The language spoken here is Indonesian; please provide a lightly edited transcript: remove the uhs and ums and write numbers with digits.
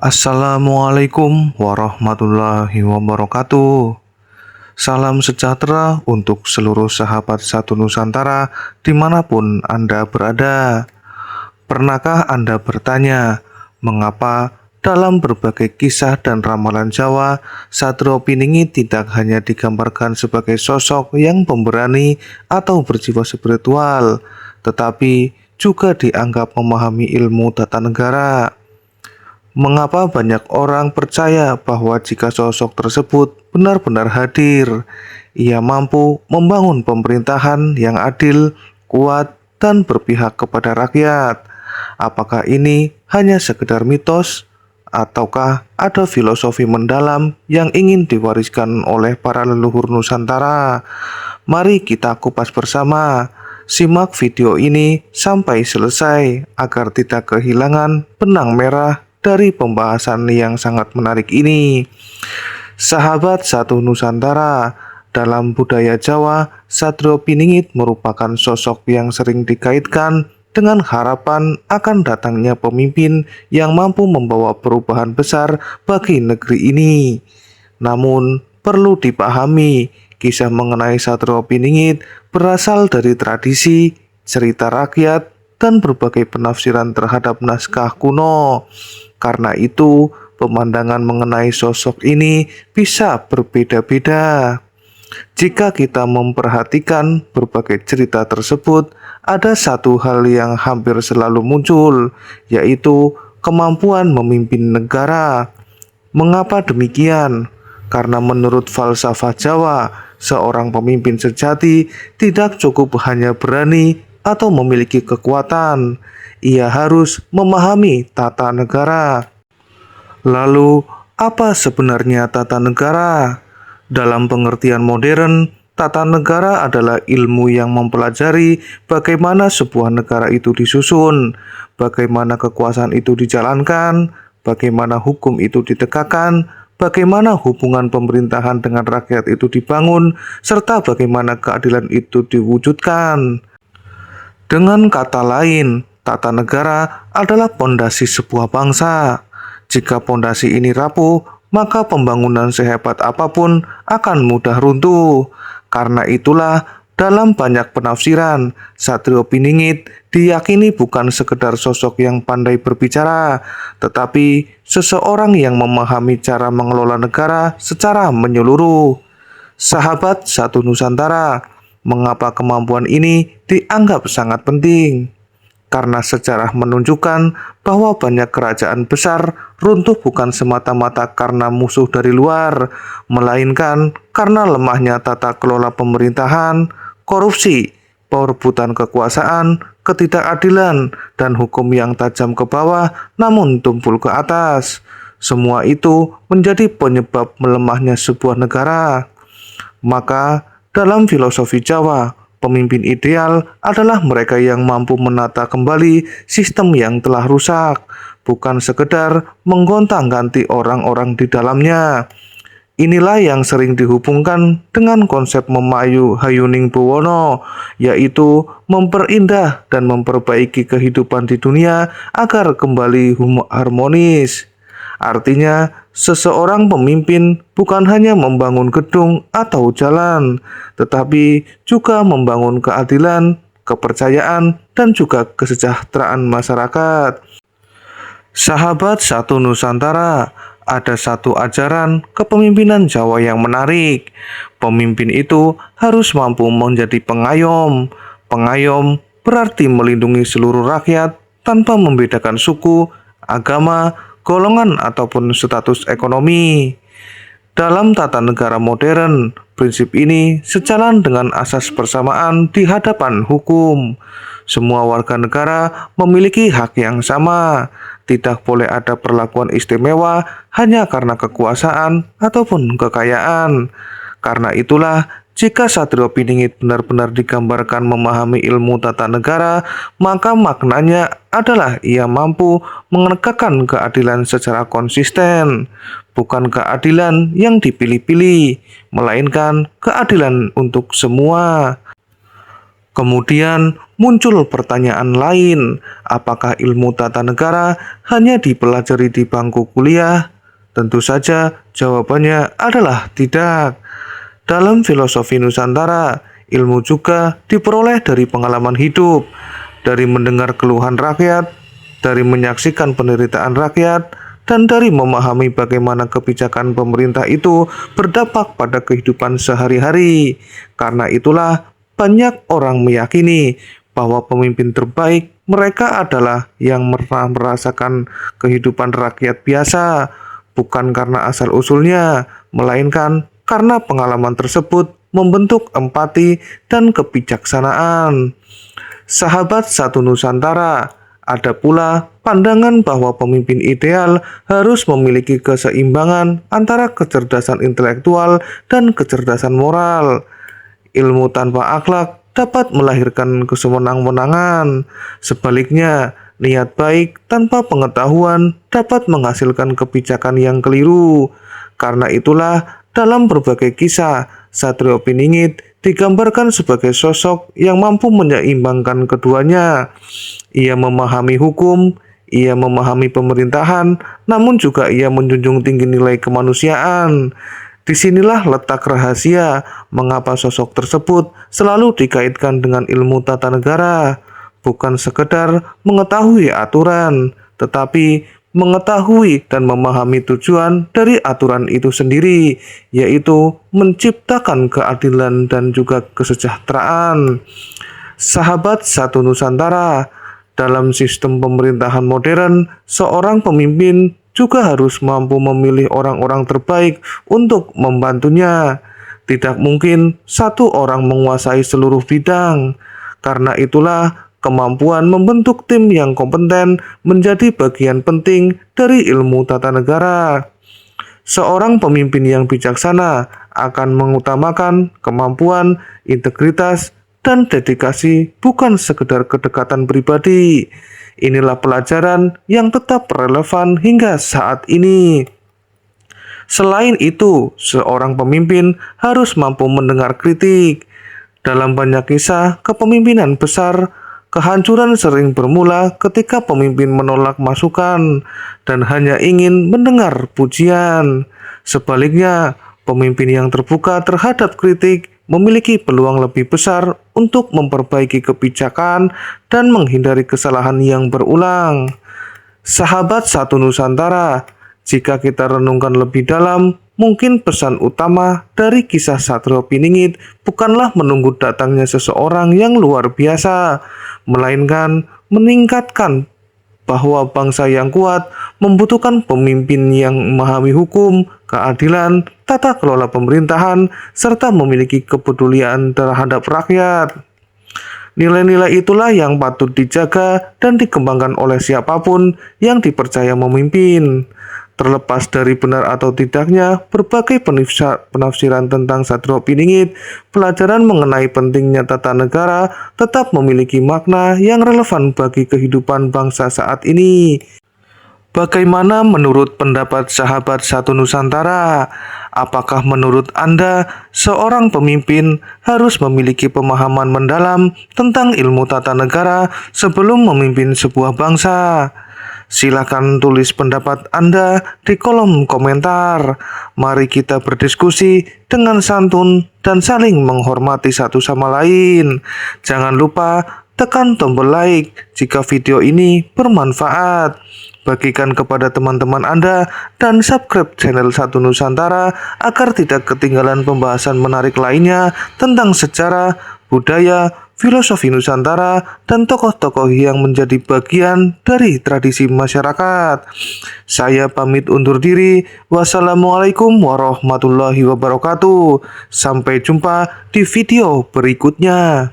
Assalamualaikum warahmatullahi wabarakatuh. Salam sejahtera untuk seluruh sahabat satu Nusantara dimanapun Anda berada. Pernahkah Anda bertanya, mengapa dalam berbagai kisah dan ramalan Jawa, Satrio Piningit tidak hanya digambarkan sebagai sosok yang pemberani atau berjiwa spiritual, tetapi juga dianggap memahami ilmu tata negara? Mengapa banyak orang percaya bahwa jika sosok tersebut benar-benar hadir, ia mampu membangun pemerintahan yang adil, kuat, dan berpihak kepada rakyat? Apakah ini hanya sekedar mitos, ataukah ada filosofi mendalam yang ingin diwariskan oleh para leluhur Nusantara? Mari kita kupas bersama. Simak video ini sampai selesai agar tidak kehilangan benang merah dari pembahasan yang sangat menarik ini. Sahabat satu Nusantara, dalam budaya Jawa, Satrio Piningit merupakan sosok yang sering dikaitkan dengan harapan akan datangnya pemimpin yang mampu membawa perubahan besar bagi negeri ini. Namun, perlu dipahami, kisah mengenai Satrio Piningit berasal dari tradisi, cerita rakyat, dan berbagai penafsiran terhadap naskah kuno. Karena itu, pemandangan mengenai sosok ini bisa berbeda-beda. Jika kita memperhatikan berbagai cerita tersebut, ada satu hal yang hampir selalu muncul, yaitu kemampuan memimpin negara. Mengapa demikian? Karena menurut falsafah Jawa, seorang pemimpin sejati tidak cukup hanya berani atau memiliki kekuatan. Ia harus memahami tata negara. Lalu, apa sebenarnya tata negara? Dalam pengertian modern, tata negara adalah ilmu yang mempelajari bagaimana sebuah negara itu disusun, bagaimana kekuasaan itu dijalankan, bagaimana hukum itu ditegakkan, bagaimana hubungan pemerintahan dengan rakyat itu dibangun, serta bagaimana keadilan itu diwujudkan. Dengan kata lain, tata negara adalah pondasi sebuah bangsa. Jika pondasi ini rapuh, maka pembangunan sehebat apapun akan mudah runtuh. Karena itulah, dalam banyak penafsiran, Satrio Piningit diyakini bukan sekedar sosok yang pandai berbicara, tetapi seseorang yang memahami cara mengelola negara secara menyeluruh. Sahabat satu Nusantara, mengapa kemampuan ini dianggap sangat penting? Karena sejarah menunjukkan bahwa banyak kerajaan besar runtuh bukan semata-mata karena musuh dari luar, melainkan karena lemahnya tata kelola pemerintahan, korupsi, perebutan kekuasaan, ketidakadilan, dan hukum yang tajam ke bawah namun tumpul ke atas. Semua itu menjadi penyebab melemahnya sebuah negara. Maka, dalam filosofi Jawa, pemimpin ideal adalah mereka yang mampu menata kembali sistem yang telah rusak, bukan sekedar menggonta-ganti orang-orang di dalamnya. Inilah yang sering dihubungkan dengan konsep Memayu Hayuning Buwono, yaitu memperindah dan memperbaiki kehidupan di dunia agar kembali harmonis. Artinya, seseorang pemimpin bukan hanya membangun gedung atau jalan, tetapi juga membangun keadilan, kepercayaan, dan juga kesejahteraan masyarakat. Sahabat satu Nusantara, ada satu ajaran kepemimpinan Jawa yang menarik. Pemimpin itu harus mampu menjadi pengayom. Pengayom berarti melindungi seluruh rakyat tanpa membedakan suku, agama, golongan, ataupun status ekonomi. Dalam tata negara modern, prinsip ini sejalan dengan asas persamaan di hadapan hukum. Semua warga negara memiliki hak yang sama. Tidak boleh ada perlakuan istimewa hanya karena kekuasaan ataupun kekayaan. Karena itulah, jika Satrio Piningit benar-benar digambarkan memahami ilmu tata negara, maka maknanya adalah ia mampu menegakkan keadilan secara konsisten. Bukan keadilan yang dipilih-pilih, melainkan keadilan untuk semua. Kemudian muncul pertanyaan lain, apakah ilmu tata negara hanya dipelajari di bangku kuliah? Tentu saja jawabannya adalah tidak. Dalam filosofi Nusantara, ilmu juga diperoleh dari pengalaman hidup, dari mendengar keluhan rakyat, dari menyaksikan penderitaan rakyat, dan dari memahami bagaimana kebijakan pemerintah itu berdampak pada kehidupan sehari-hari. Karena itulah banyak orang meyakini bahwa pemimpin terbaik mereka adalah yang pernah merasakan kehidupan rakyat biasa, bukan karena asal-usulnya, melainkan karena pengalaman tersebut membentuk empati dan kebijaksanaan. Sahabat satu Nusantara, ada pula pandangan bahwa pemimpin ideal harus memiliki keseimbangan antara kecerdasan intelektual dan kecerdasan moral. Ilmu tanpa akhlak dapat melahirkan kesewenang-wenangan. Sebaliknya, niat baik tanpa pengetahuan dapat menghasilkan kebijakan yang keliru. Karena itulah, dalam berbagai kisah, Satrio Piningit digambarkan sebagai sosok yang mampu menyeimbangkan keduanya. Ia memahami hukum, ia memahami pemerintahan, namun juga ia menjunjung tinggi nilai kemanusiaan. Disinilah letak rahasia mengapa sosok tersebut selalu dikaitkan dengan ilmu tata negara, bukan sekedar mengetahui aturan, tetapi mengetahui dan memahami tujuan dari aturan itu sendiri, yaitu menciptakan keadilan dan juga kesejahteraan. Sahabat satu Nusantara, dalam sistem pemerintahan modern, seorang pemimpin juga harus mampu memilih orang-orang terbaik untuk membantunya. Tidak mungkin satu orang menguasai seluruh bidang. Karena itulah, kemampuan membentuk tim yang kompeten menjadi bagian penting dari ilmu tata negara. Seorang pemimpin yang bijaksana akan mengutamakan kemampuan, integritas, dan dedikasi, bukan sekedar kedekatan pribadi. Inilah pelajaran yang tetap relevan hingga saat ini. Selain itu, seorang pemimpin harus mampu mendengar kritik. Dalam banyak kisah kepemimpinan besar, kehancuran sering bermula ketika pemimpin menolak masukan dan hanya ingin mendengar pujian. Sebaliknya, pemimpin yang terbuka terhadap kritik memiliki peluang lebih besar untuk memperbaiki kebijakan dan menghindari kesalahan yang berulang. Sahabat satu Nusantara, jika kita renungkan lebih dalam, mungkin pesan utama dari kisah Satrio Piningit bukanlah menunggu datangnya seseorang yang luar biasa, melainkan meningkatkan bahwa bangsa yang kuat membutuhkan pemimpin yang memahami hukum, keadilan, tata kelola pemerintahan, serta memiliki kepedulian terhadap rakyat. Nilai-nilai itulah yang patut dijaga dan dikembangkan oleh siapapun yang dipercaya memimpin. Terlepas dari benar atau tidaknya berbagai penafsiran tentang Satrio Piningit, pelajaran mengenai pentingnya tata negara tetap memiliki makna yang relevan bagi kehidupan bangsa saat ini. Bagaimana menurut pendapat sahabat satu Nusantara? Apakah menurut Anda seorang pemimpin harus memiliki pemahaman mendalam tentang ilmu tata negara sebelum memimpin sebuah bangsa? Silakan tulis pendapat Anda di kolom komentar. Mari kita berdiskusi dengan santun dan saling menghormati satu sama lain. Jangan lupa tekan tombol like jika video ini bermanfaat. Bagikan kepada teman-teman Anda dan subscribe channel Satu Nusantara agar tidak ketinggalan pembahasan menarik lainnya tentang sejarah, budaya, filosofi Nusantara, dan tokoh-tokoh yang menjadi bagian dari tradisi masyarakat. Saya pamit undur diri. Wassalamualaikum warahmatullahi wabarakatuh. Sampai jumpa di video berikutnya.